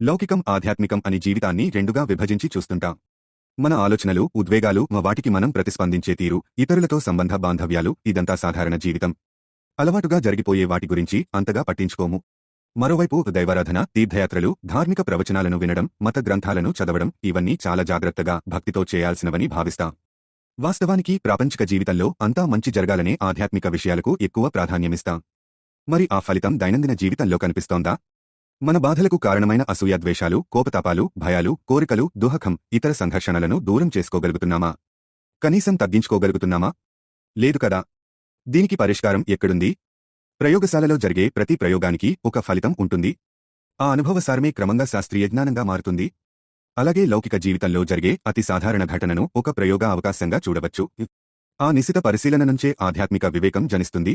లౌకికం ఆధ్యాత్మికం అని జీవితాన్ని రెండుగా విభజించి చూస్తుంటాం. మన ఆలోచనలు, ఉద్వేగాలు, వాటికి మనం ప్రతిస్పందించే తీరు, ఇతరులతో సంబంధ బాంధవ్యాలు, ఇదంతా సాధారణ జీవితం. అలవాటుగా జరిగిపోయే వాటి గురించి అంతగా పట్టించుకోము. మరోవైపు దైవారాధన, తీర్థయాత్రలు, ధార్మిక ప్రవచనాలను వినడం, మత గ్రంథాలను చదవడం, ఇవన్నీ చాలా జాగ్రత్తగా, భక్తితో చేయాల్సినవని భావిస్తాం. వాస్తవానికి ప్రాపంచిక జీవితంలో అంతా మంచి జరగాలనే ఆధ్యాత్మిక విషయాలకు ఎక్కువ ప్రాధాన్యమిస్తాం. మరి ఆ ఫలితం దైనందిన జీవితంలో కనిపిస్తోందా? మన బాధలకు కారణమైన అసూయ, ద్వేషాలు, కోపతాపాలు, భయాలు, కోరికలు, దుహకం, ఇతర సంఘర్షణలను దూరం చేసుకోగలుగుతున్నామా? కనీసం తగ్గించుకోగలుగుతున్నామా? లేదు కదా. దీనికి పరిష్కారం ఎక్కడుంది? ప్రయోగశాలలో జరిగే ప్రతి ప్రయోగానికి ఒక ఫలితం ఉంటుంది. ఆ అనుభవసారమే క్రమంగా శాస్త్రీయ జ్ఞానంగా మారుతుంది. అలాగే లౌకిక జీవితంలో జరిగే అతి సాధారణ ఘటనను ఒక ప్రయోగ అవకాశంగా చూడవచ్చు. ఆ నిశిత పరిశీలన నుంచే ఆధ్యాత్మిక వివేకం జనిస్తుంది.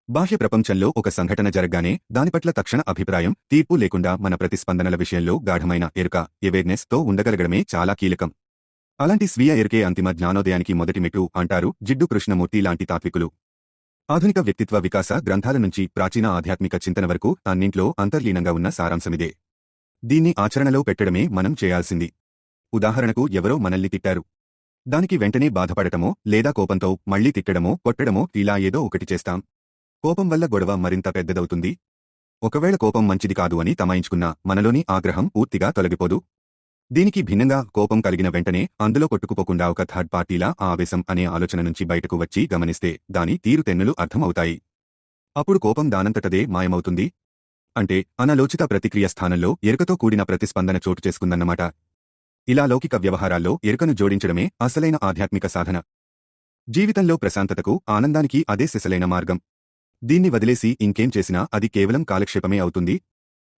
బాహ్య ప్రపంచంలో ఒక సంఘటన జరగ్గానే దానిపట్ల తక్షణ అభిప్రాయం, తీర్పు లేకుండా మన ప్రతిస్పందనల విషయంలో గాఢమైన ఎరుక, అవేర్నెస్ తో ఉండగలగడమే చాలా కీలకం. అలాంటి స్వీయ ఎరుకే అంతిమ జ్ఞానోదయానికి మొదటి మెట్టు అంటారు జిడ్డు కృష్ణమూర్తి లాంటి తాత్వికులు. ఆధునిక వ్యక్తిత్వ వికాస గ్రంథాల నుంచి ప్రాచీన ఆధ్యాత్మిక చింతన వరకు అన్నింట్లో అంతర్లీనంగా ఉన్న సారాంశమిదే. దీన్ని ఆచరణలో పెట్టడమే మనం చేయాల్సింది. ఉదాహరణకు, ఎవరో మనల్ని తిట్టారు. దానికి వెంటనే బాధపడటమో, లేదా కోపంతో మళ్లీ తిట్టడమో, కొట్టడమో, ఇలా ఏదో ఒకటి చేస్తాం. కోపం వల్ల గొడవ మరింత పెద్దదవుతుంది. ఒకవేళ కోపం మంచిది కాదు అని తమాయించుకున్నా మనలోని ఆగ్రహం పూర్తిగా తొలగిపోదు. దీనికి భిన్నంగా కోపం కలిగిన వెంటనే అందులో కొట్టుకుపోకుండా ఒక థర్డ్ పార్టీలా ఆ ఆవేశం అనే ఆలోచన నుంచి బయటకు వచ్చి గమనిస్తే దాని తీరుతెన్నులు అర్థమవుతాయి. అప్పుడు కోపం దానంతటదే మాయమవుతుంది. అంటే అనాలోచిత ప్రతిక్రియ స్థానంలో ఎరుకతో కూడిన ప్రతిస్పందన చోటు చేసుకుందన్నమాట. ఇలా లౌకిక వ్యవహారాల్లో ఎరుకను జోడించడమే అసలైన ఆధ్యాత్మిక సాధన. జీవితంలో ప్రశాంతతకు, ఆనందానికి అదే సిసలైన మార్గం. దీన్ని వదిలేసి ఇంకేం చేసినా అది కేవలం కాలక్షేపమే అవుతుంది.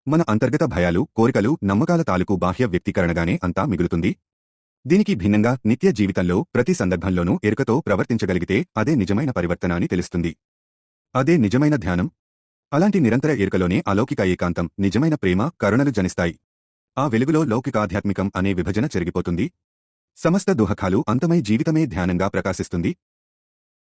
మన అంతర్గత భయాలు, కోరికలు, నమ్మకాల తాలూకు బాహ్య వ్యక్తీకరణగానే అంతా మిగులుతుంది. దీనికి భిన్నంగా నిత్య జీవితంలో ప్రతి సందర్భంలోనూ ఎరుకతో ప్రవర్తించగలిగితే అదే నిజమైన పరివర్తన అని తెలుస్తుంది. అదే నిజమైన ధ్యానం. అలాంటి నిరంతర ఎరుకలోనే అలౌకిక ఏకాంతం, నిజమైన ప్రేమ, కరుణలు జనిస్తాయి. ఆ వెలుగులో లౌకికాధ్యాత్మికం అనే విభజన చెరిగిపోతుంది. సమస్త దుహకాలు అంతమై జీవితమే ధ్యానంగా ప్రకాశిస్తుంది.